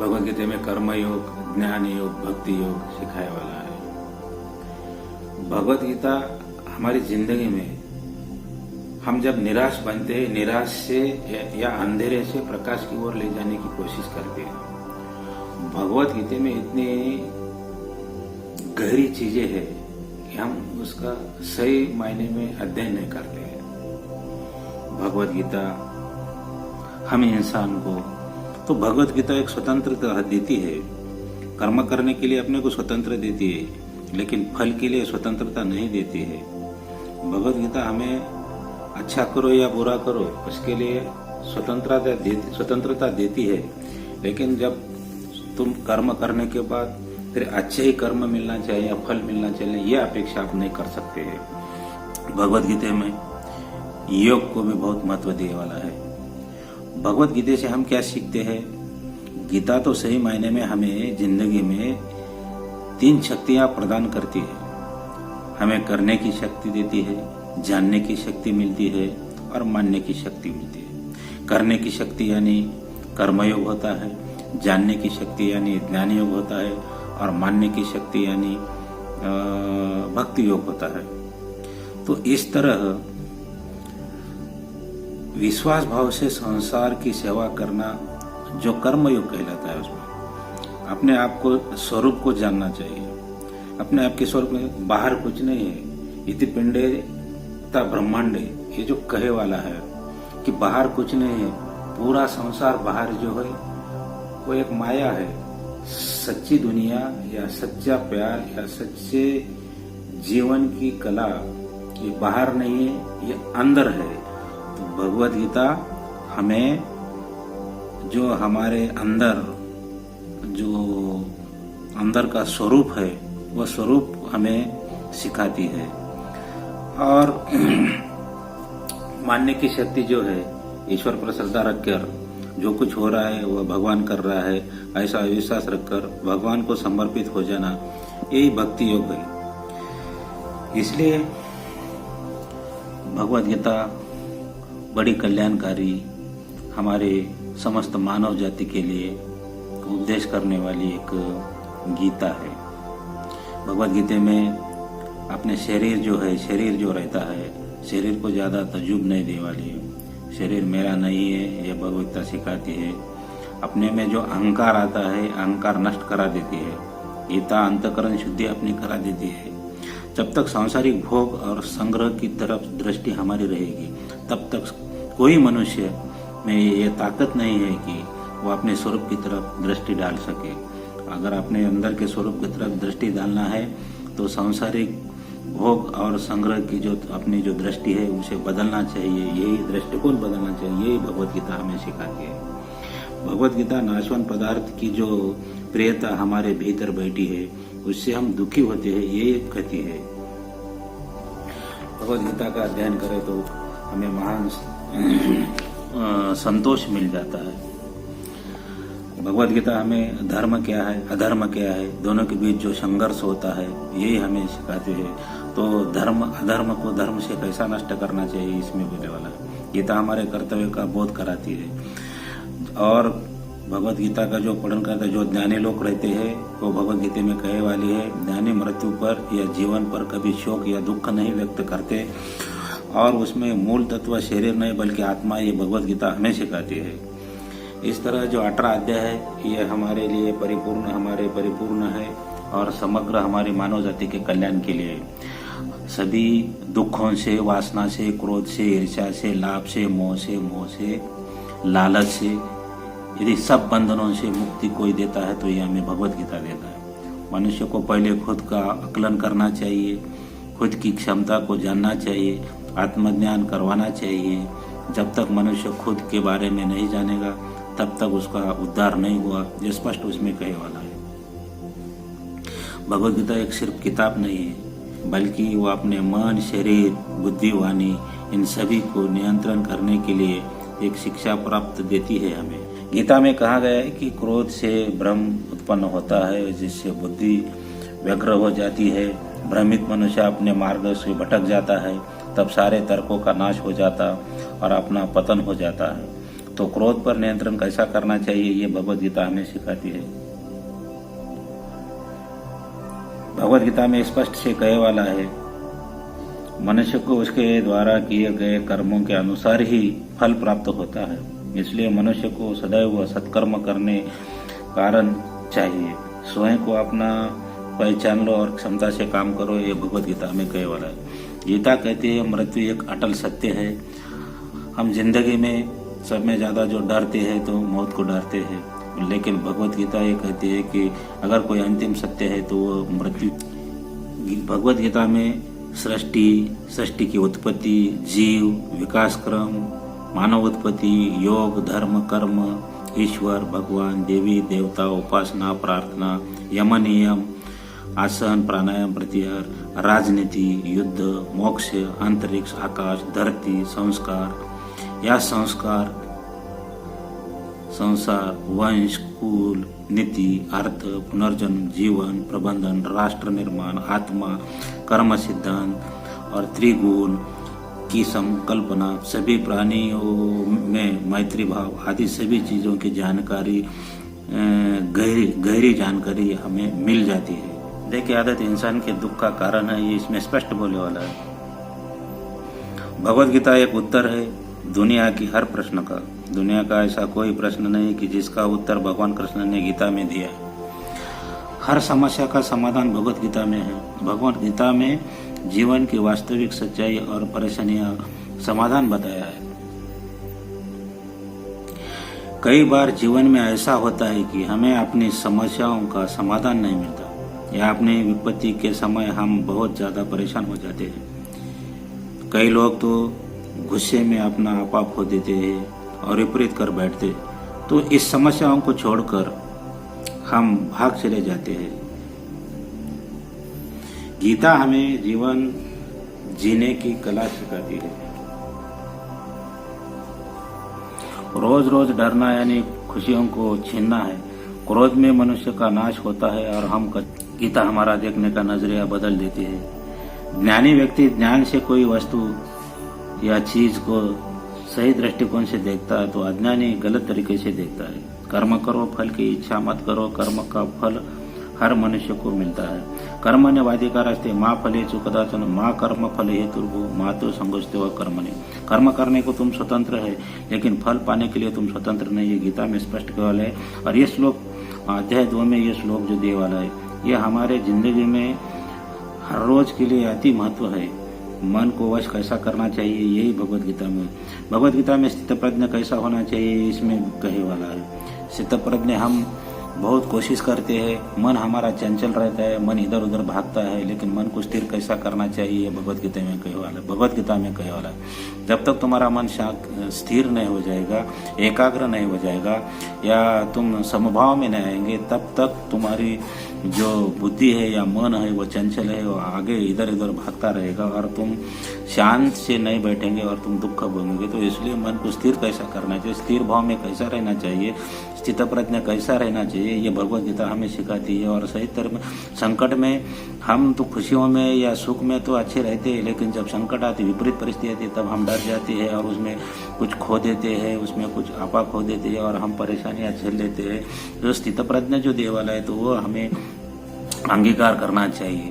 भगवद गीता में कर्म योग, ज्ञान योग, भक्ति योग सिखाया वाला है। भगवद गीता हमारी जिंदगी में हम जब निराश बनते हैं, निराश से या अंधेरे से प्रकाश की ओर ले जाने की कोशिश करते हैं। भगवद गीता में इतनी गहरी चीजें हैं कि हम उसका सही मायने में अध्ययन नहीं करते हैं। भगवद गीता हम इंसान को तो भगवद गीता एक स्वतंत्रता देती है, कर्म करने के लिए अपने को स्वतंत्र देती है, लेकिन फल के लिए स्वतंत्रता नहीं देती है। भगवद गीता हमें अच्छा करो या बुरा करो उसके लिए स्वतंत्रता देती है, लेकिन जब तुम कर्म करने के बाद फिर अच्छे ही कर्म मिलना चाहिए या फल मिलना चाहिए, यह अपेक्षा आप नहीं कर सकते हैं। भगवद गीता में योग को भी बहुत महत्व दिए वाला है। भगवद गीता से हम क्या सीखते हैं? गीता तो सही मायने में हमें जिंदगी में 3 शक्तियां प्रदान करती है। हमें करने की शक्ति देती है, जानने की शक्ति मिलती है और मानने की शक्ति मिलती है। करने की शक्ति यानी कर्मयोग होता है, जानने की शक्ति यानी ज्ञान योग होता है और मानने की शक्ति यानी भक्ति योग होता है। तो इस तरह विश्वास भाव से संसार की सेवा करना जो कर्म योग कहलाता है, उसमें अपने आप को स्वरूप को जानना चाहिए। अपने आप के स्वरूप में बाहर कुछ नहीं है। इति पिंडे ता ब्रह्मांडे, ये जो कहे वाला है कि बाहर कुछ नहीं है, पूरा संसार बाहर जो है वो एक माया है। सच्ची दुनिया या सच्चा प्यार या सच्चे जीवन की कला ये बाहर नहीं है, ये अंदर है। तो भगवद गीता हमें जो हमारे अंदर का स्वरूप है वह स्वरूप हमें सिखाती है। और मानने की शक्ति जो है, ईश्वर पर श्रद्धा रखकर जो कुछ हो रहा है वह भगवान कर रहा है, ऐसा विश्वास रखकर भगवान को समर्पित हो जाना, यही भक्ति योग है। इसलिए भगवद गीता बड़ी कल्याणकारी, हमारे समस्त मानव जाति के लिए उपदेश करने वाली एक गीता है। भगवद गीता में अपने शरीर जो रहता है, शरीर को ज्यादा तजुब नहीं दे वाली है। शरीर मेरा नहीं है, यह भगवद गीता सिखाती है। अपने में जो अहंकार आता है, अहंकार नष्ट करा देती है। गीता अंतःकरण शुद्धि अपनी करा देती है। जब तक सांसारिक भोग और संग्रह की तरफ दृष्टि हमारी रहेगी, तब तक कोई मनुष्य में ये ताकत नहीं है कि वो अपने स्वरूप की तरफ दृष्टि डाल सके। अगर अपने अंदर के स्वरूप की तरफ दृष्टि डालना है तो सांसारिक भोग और संग्रह की जो अपनी जो दृष्टि है उसे बदलना चाहिए, यही दृष्टिकोण बदलना चाहिए। यही भगवद गीता हमें सिखाती है। भगवद गीता नाशवान पदार्थ की जो प्रियता हमारे भीतर बैठी है उससे हम दुखी होते हैं, ये कहती है। भगवद गीता का अध्ययन करें तो हमें महान संतोष मिल जाता है। भगवद गीता हमें धर्म क्या है, अधर्म क्या है, दोनों के बीच जो संघर्ष होता है यही हमें सिखाते हैं। तो धर्म अधर्म को धर्म से कैसा नष्ट करना चाहिए, इसमें बोलने वाला है। गीता हमारे कर्तव्य का बोध कराती है। और भगवद गीता का जो पठन करते जो ज्ञानी लोग रहते हैं वो भगवद गीता में कहे वाली है, ज्ञानी मृत्यु पर या जीवन पर कभी शोक या दुख नहीं व्यक्त करते। और उसमें मूल तत्व शरीर नहीं बल्कि आत्मा, ये भगवद गीता हमें सिखाती है। इस तरह जो 18 अध्याय है ये हमारे लिए परिपूर्ण है और समग्र हमारी मानव जाति के कल्याण के लिए। सभी दुखों से, वासना से, क्रोध से, ईर्ष्या से, लाभ से, मोह से, लालच से, यदि सब बंधनों से मुक्ति कोई देता है तो ये हमें भगवद गीता देता है। मनुष्य को पहले खुद का आकलन करना चाहिए, खुद की क्षमता को जानना चाहिए, आत्मज्ञान करवाना चाहिए। जब तक मनुष्य खुद के बारे में नहीं जानेगा तब तक उसका उद्धार नहीं हुआ, ये स्पष्ट उसमें कहे वाला है। भगवद गीता एक सिर्फ किताब नहीं है, बल्कि वो अपने मन, शरीर, बुद्धि, वाणी इन सभी को नियंत्रण करने के लिए एक शिक्षा प्राप्त देती है हमें। गीता में कहा गया है कि क्रोध से भ्रम उत्पन्न होता है, जिससे बुद्धि व्यग्र हो जाती है। भ्रमित मनुष्य अपने मार्ग से भटक जाता है, तब सारे तर्कों का नाश हो जाता और अपना पतन हो जाता है। तो क्रोध पर नियंत्रण कैसा करना चाहिए ये भगवत गीता हमें सिखाती है। भगवत गीता में स्पष्ट से कहे वाला है, मनुष्य को उसके द्वारा किए गए कर्मों के अनुसार ही फल प्राप्त होता है, इसलिए मनुष्य को सदैव सत्कर्म करने कारण चाहिए। स्वयं को अपना पहचान लो और क्षमता से काम करो, ये भगवत गीता में कहे वाला है। गीता कहती है मृत्यु एक अटल सत्य है। हम जिंदगी में सब में ज्यादा जो डरते हैं तो मौत को डरते हैं, लेकिन भगवत गीता ये कहती है कि अगर कोई अंतिम सत्य है तो वो मृत्यु। भगवत गीता में सृष्टि की उत्पत्ति, जीव, विकास क्रम, मानव उत्पत्ति, योग, धर्म, कर्म, ईश्वर, भगवान, देवी देवता, उपासना, प्रार्थना, यम नियम, आसन, प्राणायाम, प्रत्याहार, राजनीति, युद्ध, मोक्ष, अंतरिक्ष, आकाश, धरती, संस्कार, या संसार, वंश, कुल, नीति, अर्थ, पुनर्जन्म, जीवन, प्रबंधन, राष्ट्र निर्माण, आत्मा, कर्म सिद्धांत और त्रिगुण की संकल्पना, सभी प्राणियों में मैत्री भाव आदि सभी चीजों की जानकारी, गहरी जानकारी हमें मिल जाती है। देखिए, आदत इंसान के दुख का कारण है, ये इसमें स्पष्ट बोले वाला है। भगवत गीता एक उत्तर है दुनिया की हर प्रश्न का। दुनिया का ऐसा कोई प्रश्न नहीं कि जिसका उत्तर भगवान कृष्ण ने गीता में दिया है। हर समस्या का समाधान भगवत गीता में है। भगवत गीता में जीवन की वास्तविक सच्चाई और परेशानियां समाधान बताया है। कई बार जीवन में ऐसा होता है कि हमें अपनी समस्याओं का समाधान नहीं मिलता, या अपनी विपत्ति के समय हम बहुत ज्यादा परेशान हो जाते हैं। कई लोग तो गुस्से में अपना आपा खो देते हैं और विपरीत कर बैठते, तो इस समस्याओं को छोड़कर हम भाग चले जाते हैं। गीता हमें जीवन जीने की कला सिखाती है। रोज रोज डरना यानी खुशियों को छीनना है। क्रोध में मनुष्य का नाश होता है और गीता हमारा देखने का नजरिया बदल देती है। ज्ञानी व्यक्ति ज्ञान से कोई वस्तु या चीज को सही दृष्टिकोण से देखता है, तो अज्ञानी गलत तरीके से देखता है। कर्म करो, फल की इच्छा मत करो। कर्म का फल हर मनुष्य को मिलता है। कर्मण्येवाधिकारस्ते मा फलेषु कदाचन मा कर्म फले हेतुर्भुः मा तो संगोष्ठितो कर्मणि। कर्म करने को तुम स्वतंत्र है, लेकिन फल पाने के लिए तुम स्वतंत्र नहीं। ये गीता में स्पष्ट कहा है। और ये श्लोक अध्याय 2 में ये श्लोक जो दिए वाला है, ये हमारे जिंदगी में हर रोज के लिए अति महत्व है। मन को वश कैसा करना चाहिए, यही भगवत गीता में स्थित प्रज्ञ कैसा होना चाहिए, इसमें कहे वाला है। स्थित प्रज्ञ हम बहुत कोशिश करते हैं, मन हमारा चंचल रहता है, मन इधर उधर भागता है, लेकिन मन को स्थिर कैसा करना चाहिए भगवत गीता में कहे वाला है। जब तक तुम्हारा मन स्थिर नहीं हो जाएगा, एकाग्र नहीं हो जाएगा, या तुम समभाव में नहीं आएंगे, तब तक तुम्हारी जो बुद्धि है या मन है वो चंचल है, वो आगे इधर उधर भागता रहेगा और तुम शांत से नहीं बैठेंगे और तुम दुख भोगोगे। तो इसलिए मन को स्थिर कैसा करना चाहिए, स्थिर भाव में कैसा रहना चाहिए, स्थित प्रज्ञ कैसा रहना चाहिए, ये भगवत गीता हमें सिखाती है। और सही तरह संकट में हम तो खुशियों में या सुख में तो अच्छे रहते हैं, लेकिन जब संकट आती, विपरीत परिस्थिति आती, तब हम डर जाते हैं और उसमें कुछ खो देते हैं, उसमें कुछ आपा खो देते हैं और हम परेशानियां झेल लेते हैं। तो स्थित प्रज्ञ जो देवाला है, तो वो हमें अंगीकार करना चाहिए।